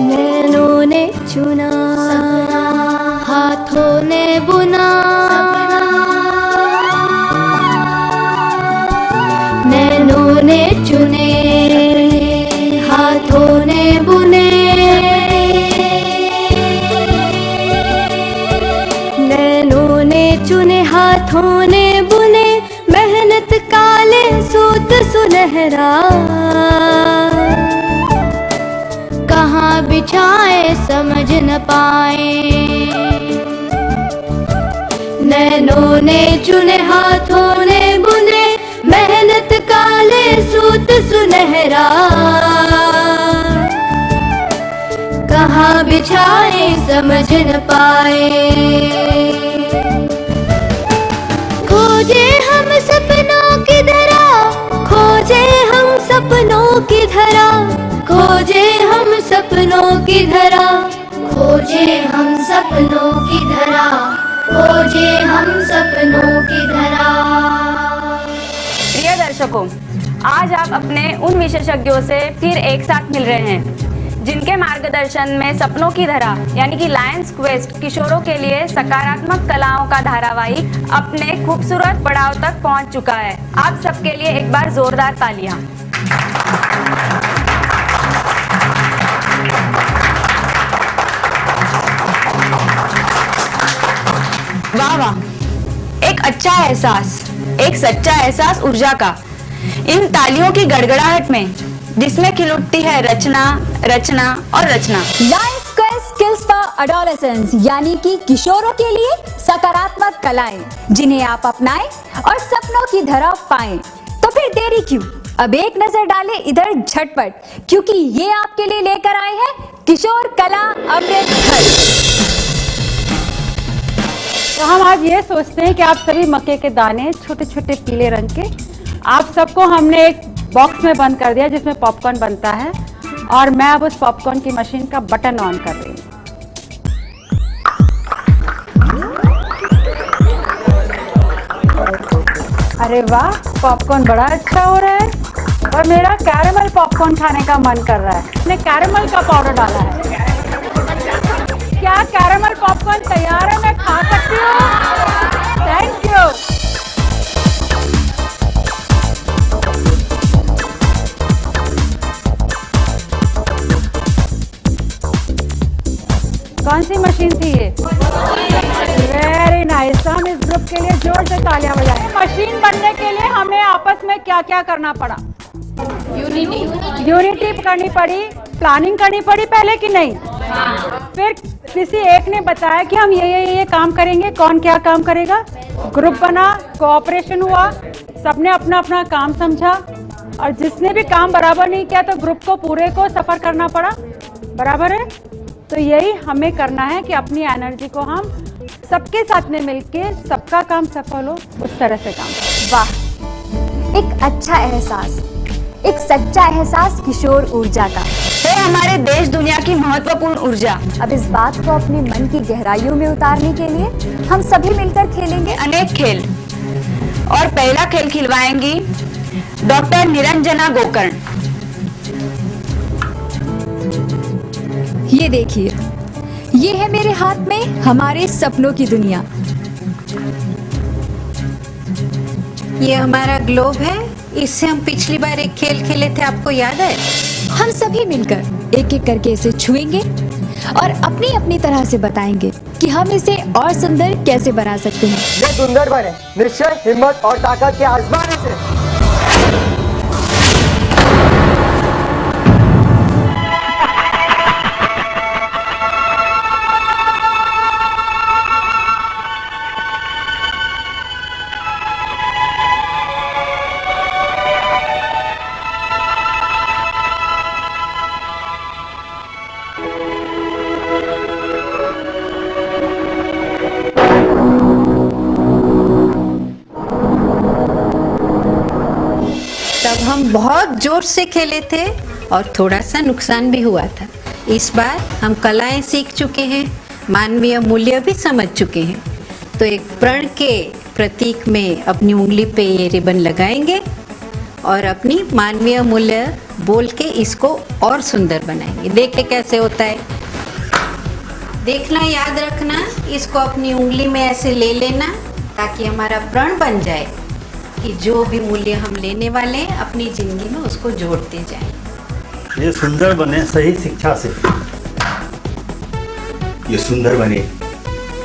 नैनों ने चुना, हाथों ने बुना, नैनों ने चुने, हाथों ने बुने, नैनों ने चुने, हाथों ने बुने, मेहनत काले सूत सुनहरा, कहाँ बिछाए समझ न पाए। नैनों ने चुने, हाथों ने बुने, मेहनत काले सूत सुनहरा, कहाँ बिछाए समझ न पाए। खोजे हम सपनों की धरा, खोजे हम सपनों की धरा, खोजे हम सपनों की धरा, खोजे हम सपनों की धरा, खोजे हम सपनों की धरा। प्रिय दर्शकों, आज आप अपने उन विशेषज्ञों से फिर एक साथ मिल रहे हैं जिनके मार्गदर्शन में सपनों की धरा यानी कि लायंस क्वेस्ट किशोरों के लिए सकारात्मक कलाओं का धारावाहिक अपने खूबसूरत पड़ाव तक पहुंच चुका है। आप सबके लिए एक बार जोरदार तालियां। वाह वाह, एक अच्छा एहसास, एक सच्चा एहसास ऊर्जा का इन तालियों की गड़गड़ाहट में, जिसमें खिल उठती है रचना रचना और रचना। Lions Quest skills for adolescence यानी कि किशोरों के लिए सकारात्मक कलाएं जिन्हें आप अपनाएं और सपनों की धरा पाएं। तो फिर देरी क्यों, अब एक नजर डालें इधर झटपट, क्योंकि ये आपके लिए लेकर आए हैं किशोर कला अमृत घर। तो हम आज ये सोचते हैं कि आप सभी मक्के के दाने छोटे छोटे पीले रंग के, आप सबको हमने एक बॉक्स में बंद कर दिया जिसमें पॉपकॉर्न बनता है, और मैं अब उस पॉपकॉर्न की मशीन का बटन ऑन कर रही हूँ। अरे वाह, पॉपकॉर्न बड़ा अच्छा हो रहा है और मेरा कैरेमल पॉपकॉर्न खाने का मन कर रहा है। मैंने कैरेमल का पाउडर डाला है। क्या कैरेमल पॉपकॉर्न तैयार है? मैं खा सकती हूँ? Thank you. कौन सी मशीन थी ये? Very nice. हम इस ग्रुप के लिए जोर से तालियां बजाएं। मशीन बनने के लिए हमें आपस में क्या क्या करना पड़ा? यूनिटी करनी पड़ी, प्लानिंग करनी पड़ी पहले कि नहीं? फिर किसी एक ने बताया कि हम ये काम करेंगे। कौन क्या काम करेगा? ग्रुप बना, कोऑपरेशन हुआ, सबने अपना अपना काम समझा, और जिसने भी काम बराबर नहीं किया तो ग्रुप को पूरे को सफर करना पड़ा। बराबर है? तो यही हमें करना है कि अपनी एनर्जी को हम सबके साथ में मिलके सबका काम सफल हो, उस तरह से काम। वाह, एक अच्छा एहसास, एक सच्चा एहसास किशोर ऊर्जा का है हमारे देश दुनिया की महत्वपूर्ण ऊर्जा। अब इस बात को अपने मन की गहराइयों में उतारने के लिए हम सभी मिलकर खेलेंगे अनेक खेल, और पहला खेल खिलवाएंगी डॉक्टर निरंजना गोकर्ण। ये देखिए, ये है मेरे हाथ में हमारे सपनों की दुनिया। ये हमारा ग्लोब है, इससे हम पिछली बार एक खेल खेले थे, आपको याद है? हम सभी मिलकर एक एक करके इसे छुएंगे और अपनी अपनी तरह से बताएंगे कि हम इसे और सुंदर कैसे बना सकते हैं। ये सुंदर बने निश्चय, हिम्मत और ताकत के आजमाने से। तब हम बहुत जोर से खेले थे और थोड़ा सा नुकसान भी हुआ था। इस बार हम कलाएं सीख चुके हैं, मानवीय मूल्य भी समझ चुके हैं। तो एक प्रण के प्रतीक में अपनी उंगली पे ये रिबन लगाएंगे और अपनी मानवीय मूल्य बोल के इसको और सुंदर बनाएंगे। देखे कैसे होता है, देखना, याद रखना, इसको अपनी उंगली में ऐसे ले लेना ताकि हमारा प्रण बन जाए कि जो भी मूल्य हम लेने वाले हैं अपनी जिंदगी में उसको जोड़ते जाएं। ये सुंदर बने सही शिक्षा से, ये सुंदर बने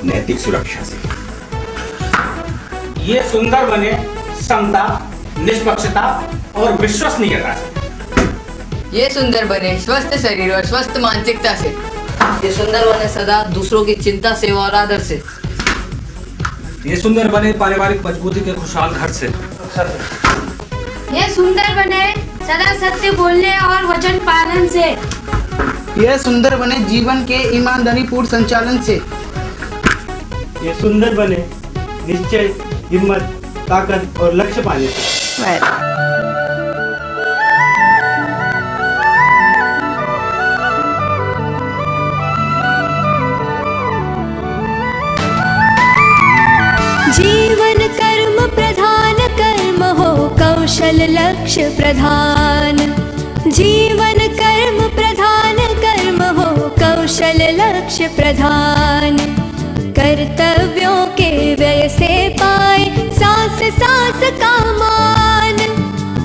नैतिक सुरक्षा से, ये सुंदर बने समता, निष्पक्षता और विश्वसनीयता से। ये सुंदर बने स्वस्थ शरीर और स्वस्थ मानसिकता से। ये सुंदर बने सदा दूसरों की चिंता, सेवा और आदर से। ये सुंदर बने पारिवारिक मजबूती के खुशहाल घर से। ये सुंदर बने सदा सत्य बोलने और वचन पालन से। यह सुंदर बने जीवन के ईमानदारी पूर्ण संचालन से। ये सुंदर बने निश्चय, हिम्मत, ताकत और लक्ष्य पाने से। जीवन कर्म प्रधान कर्म हो कौशल लक्ष्य प्रधान। जीवन कर्म प्रधान कर्म हो कौशल लक्ष्य प्रधान। कर्तव्यों के व्यय से पाए सांस सांस का मान।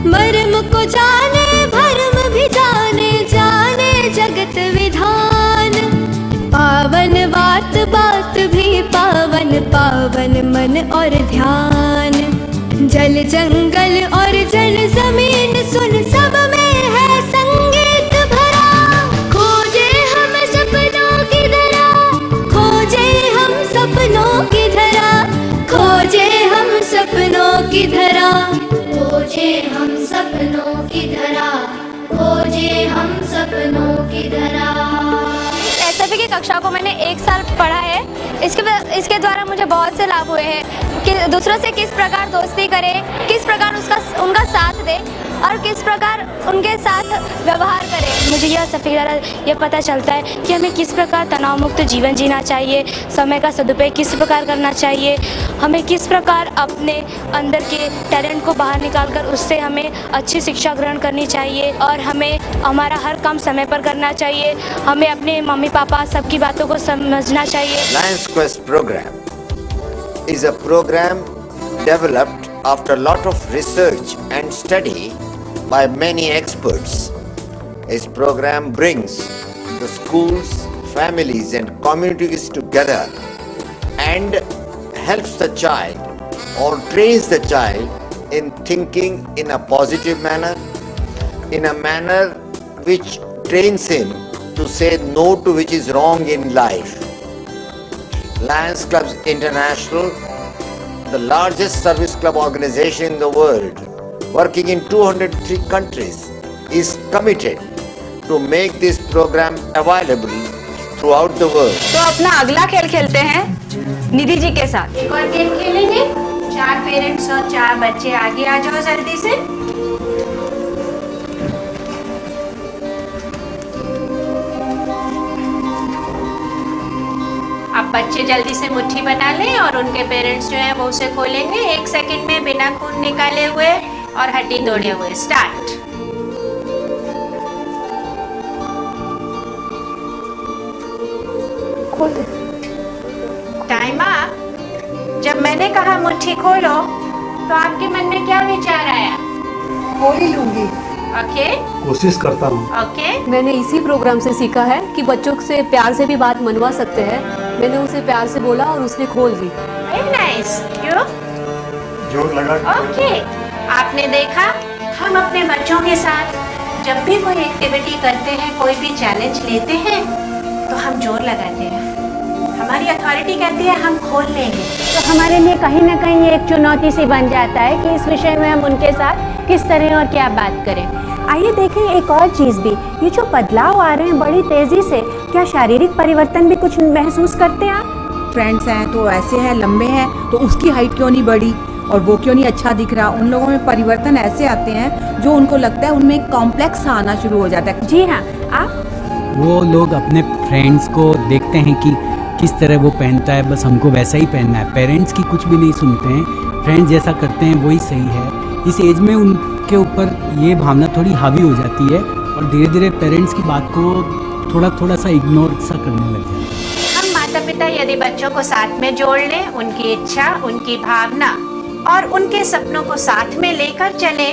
मर्म को जाने भरम भी जाने, जाने जगत विधान। पावन बात बात भी पावन, पावन मन और ध्यान। जल जंगल और जल जमीन सुन सब में है संगीत भरा। खोजे हम सपनों की धरा, खोजे हम सपनों की धरा, खोजे हम सपनों की धरा, खोजे हम सपनों की धरा, खोजे हम सपनों की धरा। एसएफई की कक्षा को मैंने 1 साल पढ़ा है। इसके द्वारा मुझे बहुत से लाभ हुए हैं कि दूसरों से किस प्रकार दोस्ती करें, किस प्रकार उनका साथ दें और किस प्रकार उनके साथ व्यवहार करें। मुझे यह एसएफई द्वारा यह पता चलता है कि हमें किस प्रकार तनाव मुक्त जीवन जीना चाहिए, समय का सदुपयोग किस प्रकार करना चाहिए, हमें किस प्रकार अपने अंदर के टैलेंट को बाहर निकालकर उससे हमें अच्छी शिक्षा ग्रहण करनी चाहिए और हमें हमारा हर काम समय पर करना चाहिए। हमें अपने मम्मी पापा सबकी बातों को समझना चाहिए। Lions Quest program is a program developed after a lot of research and study by many experts. This program brings the schools, families and communities together and helps the child or trains the child in thinking in a positive manner, in a manner which trains him to say no to which is wrong in life. Lions Clubs International, the largest service club organization in the world, working in 203 countries, is committed to make this program available throughout the world. तो अपना अगला खेल खेलते हैं निधि जी के साथ। एक और गेम खेलेंगे। 4 पेरेंट्स और 4 बच्चे आगे आ जाओ जल्दी से। अब बच्चे जल्दी से मुट्ठी बना लें और उनके पेरेंट्स जो है वो उसे खोलेंगे 1 सेकंड में बिना खून निकाले हुए और हड्डी तोड़े हुए। स्टार्ट। खोल दे। Time up. जब मैंने कहा मुट्ठी खोलो तो आपके मन में क्या विचार आया? खोल ही लूंगी। ओके, कोशिश करता हूँ। ओके। मैंने इसी प्रोग्राम से सीखा है कि बच्चों से प्यार से भी बात मनवा सकते हैं। मैंने उसे प्यार से बोला और उसने खोल दी। Very nice. यू जोर लगा। ओके, आपने देखा हम अपने बच्चों के साथ जब भी कोई एक्टिविटी करते हैं, कोई भी चैलेंज लेते हैं तो हम जोर लगाते हैं। हमारी अथॉरिटी कहती है हम खोल लेंगे। तो हमारे लिए कहीं ना कहीं ये एक चुनौती सी बन जाता है कि इस विषय में हम उनके साथ किस तरह और क्या बात करें। आइए देखें एक और चीज़ भी, ये जो बदलाव आ रहे हैं बड़ी तेज़ी से, क्या शारीरिक परिवर्तन भी कुछ महसूस करते हैं आप? फ्रेंड्स हैं तो ऐसे हैं, लंबे हैं तो उसकी हाइट क्यों नहीं बढ़ी और वो क्यों नहीं अच्छा दिख रहा। उन लोगों में परिवर्तन ऐसे आते हैं जो उनको लगता है उनमें एक कॉम्प्लेक्स आना शुरू हो जाता है। जी हाँ, आप? वो लोग अपने फ्रेंड्स को देखते हैं कि किस तरह वो पहनता है, बस हमको वैसा ही पहनना है। पेरेंट्स की कुछ भी नहीं सुनते हैं, फ्रेंड्स जैसा करते हैं वही सही है। इस एज में उनके के ऊपर ये भावना थोड़ी हावी हो जाती है और धीरे धीरे पेरेंट्स की बात को थोड़ा सा इग्नोर सा करने लग जाते हैं। हम माता पिता यदि बच्चों को साथ में जोड़ लें, उनकी इच्छा, उनकी भावना और उनके सपनों को साथ में लेकर चले,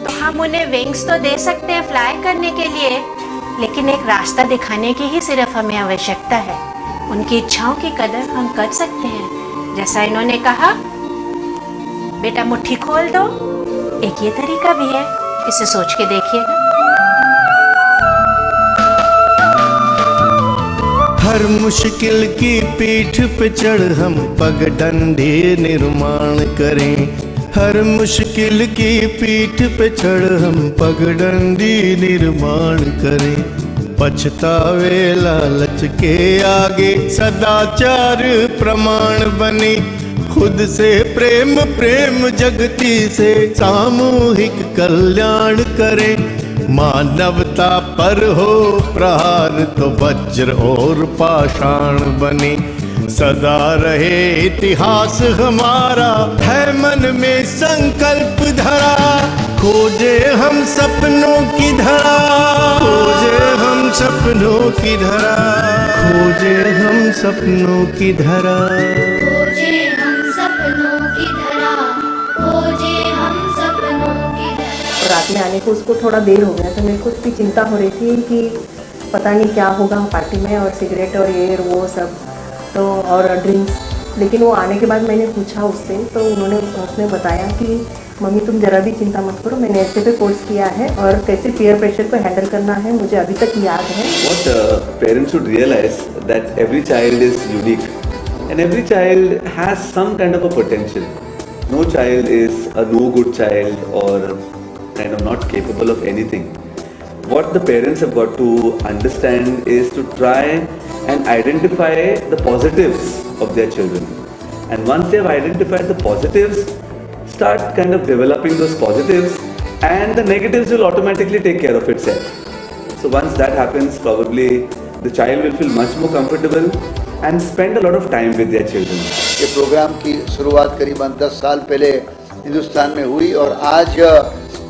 तो हम उन्हें विंग्स तो दे सकते हैं फ्लाई करने के लिए, लेकिन एक रास्ता दिखाने की ही सिर्फ हमें आवश्यकता है। उनकी इच्छाओं की कदर हम कर सकते हैं। जैसा इन्होंने कहा, बेटा मुट्ठी खोल दो, एक ये तरीका भी है, इसे सोच के देखिएगा। हर मुश्किल की पीठ पे चढ़ हम पगडंडी निर्माण करें। हर मुश्किल की पीठ पे चढ़ हम पगडंडी निर्माण करें। पछतावे लालच के आगे सदाचार प्रमाण बने। खुद से प्रेम प्रेम जगती से सामूहिक कल्याण करें। मानवता पर हो प्रहार तो वज्र और पाषाण बने। सदा रहे इतिहास हमारा, है मन में संकल्प धरा। खोजे हम सपनों की धरा, खोजे हम सपनों की धरा, खोजे हम सपनों की धरा, खोजे हम सपनों की धरा, खोजे हम सपनों की धरा। रात में आने को उसको थोड़ा देर हो गया, तो मेरे को उसकी चिंता हो रही थी कि पता नहीं क्या होगा पार्टी में, और सिगरेट और ये वो सब तो और ड्रिंक्स। लेकिन वो आने के बाद मैंने पूछा उससे, तो उसने बताया कि मम्मी तुम जरा भी चिंता मत करो, मैंने ऐसे पे कोर्स किया है और कैसे पीयर प्रेशर को हैंडल करना है मुझे अभी तक याद है। What parents should realize that every child is unique and every child has some kind of a potential. No child is a no good child or kind of not capable of anything. What the parents have got to understand is to try and identify the positives of their children. And once they have identified the positives, start kind of developing those positives, and the negatives will automatically take care of itself. So once that happens, probably the child will feel much more comfortable and spend a lot of time with their children. ये programme की शुरुआत करीबन 10 साल पहले हिंदुस्तान में हुई और आज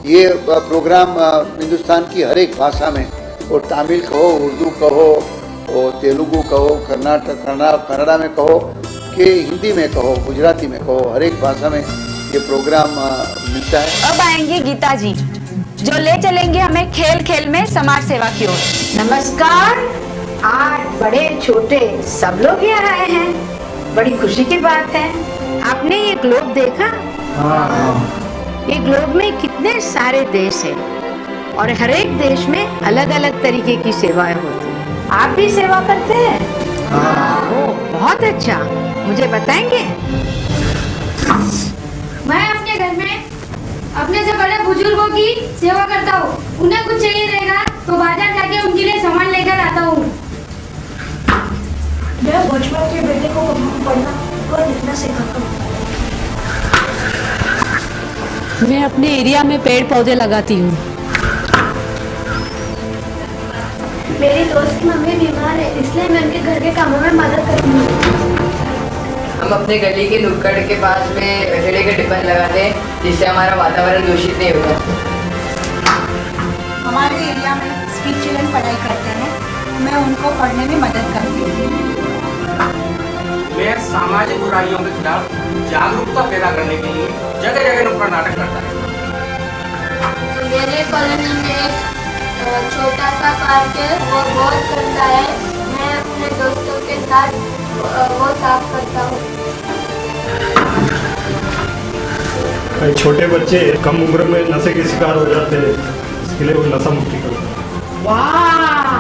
ये प्रोग्राम हिंदुस्तान की हर एक भाषा में, और तमिल कहो, उर्दू कहो, और तेलुगु कहो, कन्नड़ा में कहो, कि हिंदी में कहो, गुजराती में कहो, हर एक भाषा में ये प्रोग्राम मिलता है। अब आएंगे गीता जी, जो ले चलेंगे हमें खेल खेल में समाज सेवा की ओर। नमस्कार, आज बड़े छोटे सब लोग यहाँ आए हैं, बड़ी खुशी की बात है। आपने ये ग्लोब देखा? ये ग्लोब में कितने सारे देश हैं और हर एक देश में अलग अलग तरीके की सेवाएं होती हैं। आप भी सेवा करते हैं? ओह, बहुत अच्छा, मुझे बताएंगे? मैं अपने घर में अपने से बड़े बुजुर्गों की सेवा करता हूँ। उन्हें कुछ चाहिए रहेगा तो बाजार जाके उनके लिए सामान लेकर आता हूँ। मैं बचपन के बेटे को पढ़ना और लिखना सिखाता हूँ। मैं अपने एरिया में पेड़ पौधे लगाती हूँ। मेरी दोस्त की मम्मी बीमार है, इसलिए मैं उनके घर के कामों में मदद करती हूँ। हम अपने गली के नुक्कड़ के पास में कचड़े के डिब्बे लगाते हैं, जिससे हमारा वातावरण दूषित नहीं होगा। हमारे एरिया में स्ट्रीट चिल्ड्रन पढ़ाई करते हैं, मैं उनको पढ़ने में मदद करती हूँ। मैं सामाजिक बुराइयों के खिलाफ जागरूकता पैदा करने के लिए जगह जगह नुक्कड़ नाटक करता है। मेरे कॉलोनी में एक छोटा सा पार्क है, वो बहुत करता है। मैं अपने दोस्तों के साथ वो साफ करता हूँ। छोटे बच्चे कम उम्र में नशे के शिकार हो जाते हैं, इसके लिए वो नशा मुक्ति करते हैं। वाह,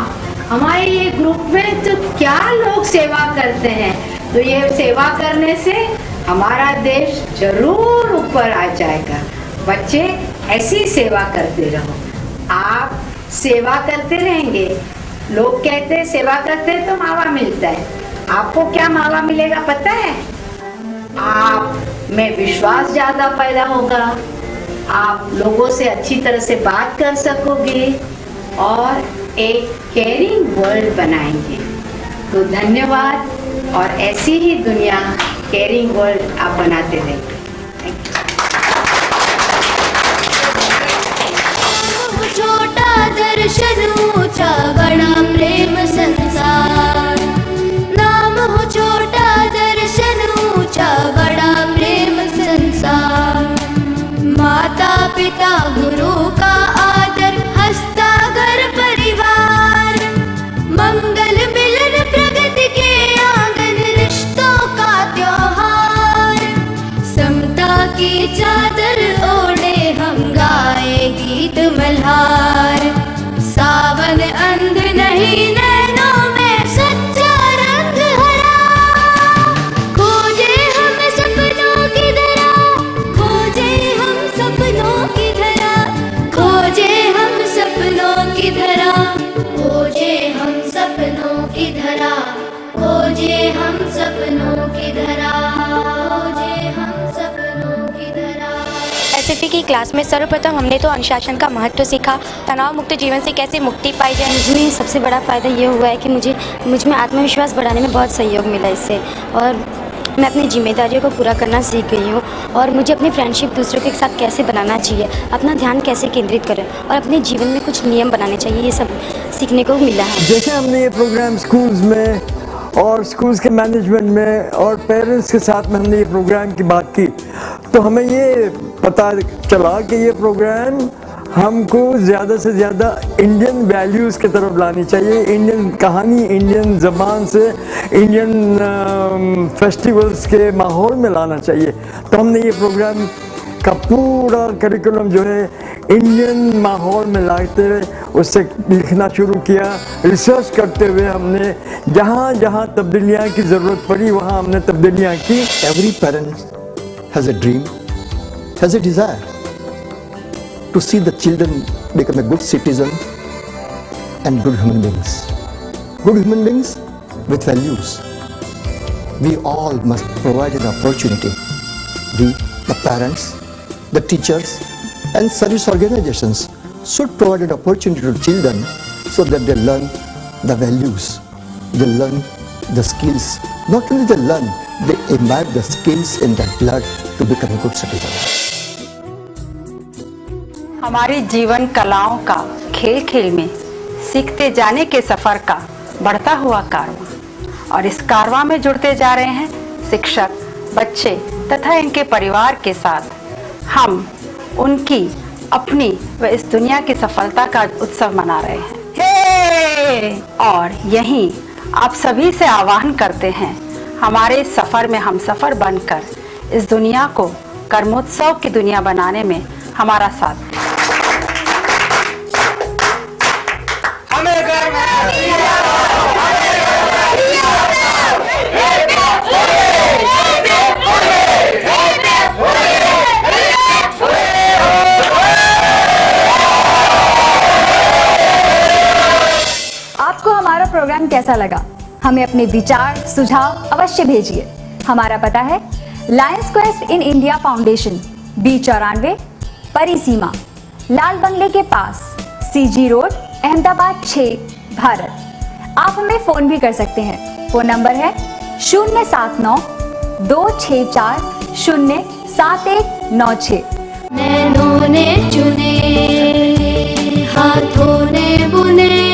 हमारे ये ग्रुप में तो क्या लोग सेवा करते हैं। तो ये सेवा करने से हमारा देश जरूर ऊपर आ जाएगा। बच्चे ऐसी सेवा करते रहो, आप सेवा करते रहेंगे। लोग कहते हैं सेवा करते हैं तो मावा मिलता है, आपको क्या मावा मिलेगा पता है? आप में विश्वास ज्यादा पैदा होगा, आप लोगों से अच्छी तरह से बात कर सकोगे और एक केयरिंग वर्ल्ड बनाएंगे। तो धन्यवाद, और ऐसी ही दुनिया केयरिंग वर्ल्ड आप बनाते रहेंगे। कोई नैनों में सच्चा रंग हरा, खोजे हम सपनों की धरा, खोजे हम सपनों की धरा, खोजे हम सपनों की धरा, खोजे हम सपनों की धरा, खोजे हम सपनों की धरा, खोजे हम सपनों की धरा। एसएफई की क्लास में सर्वप्रथम हमने तो अनुशासन का महत्व सीखा, तनाव मुक्त जीवन से कैसे मुक्ति पाई जाए। मुझमें सबसे बड़ा फ़ायदा ये हुआ है कि मुझ में आत्मविश्वास बढ़ाने में बहुत सहयोग मिला इससे, और मैं अपनी जिम्मेदारियों को पूरा करना सीख गई हूँ, और मुझे अपनी फ्रेंडशिप दूसरों के साथ कैसे बनाना चाहिए, अपना ध्यान कैसे केंद्रित करें और अपने जीवन में कुछ नियम बनाने चाहिए, ये सब सीखने को मिला है। जैसे हमने ये प्रोग्राम स्कूल्स में और स्कूल्स के मैनेजमेंट में और पेरेंट्स के साथ में हमने ये प्रोग्राम की बात की, तो हमें ये पता चला कि ये प्रोग्राम हमको ज़्यादा से ज़्यादा इंडियन वैल्यूज़ की तरफ लानी चाहिए, इंडियन कहानी, इंडियन ज़बान से इंडियन फेस्टिवल्स के माहौल में लाना चाहिए। तो हमने ये प्रोग्राम का पूरा करिकुलम जो है इंडियन माहौल में लाते हुए उससे लिखना शुरू किया। रिसर्च करते हुए हमने जहाँ जहाँ तब्दीलियाँ की ज़रूरत पड़ी वहाँ हमने तब्दीलियाँ की। Every parent has a dream, has a desire to see the children become a good citizen and good human beings. Good human beings with values. We all must provide an opportunity. We, the parents, the teachers and service organizations should provide an opportunity to children so that they learn the values, they learn the skills. Not only they learn, they imbibe the skills in their blood to become a good citizen. हमारी जीवन कलाओं का खेल खेल में सीखते जाने के सफ़र का बढ़ता हुआ कारवां, और इस कारवां में जुड़ते जा रहे हैं शिक्षक, बच्चे तथा इनके परिवार के साथ। हम उनकी अपनी व इस दुनिया की सफलता का उत्सव मना रहे हैं। और यहीं आप सभी से आह्वान करते हैं, हमारे सफ़र में हम सफ़र बनकर इस दुनिया को कर्मोत्सव की दुनिया बनाने में हमारा साथ। आपको हमारा प्रोग्राम कैसा लगा? हमें अपने विचार सुझाव अवश्य भेजिए। हमारा पता है Lions quest in India foundation, B94, परिसीमा, लाल बंगले के पास, CG रोड, अहमदाबाद 6, भारत। आप हमें फ़ोन भी कर सकते हैं। फ़ोन नंबर है 079-264-07196। नैनों ने चुने, हाथों ने बुने,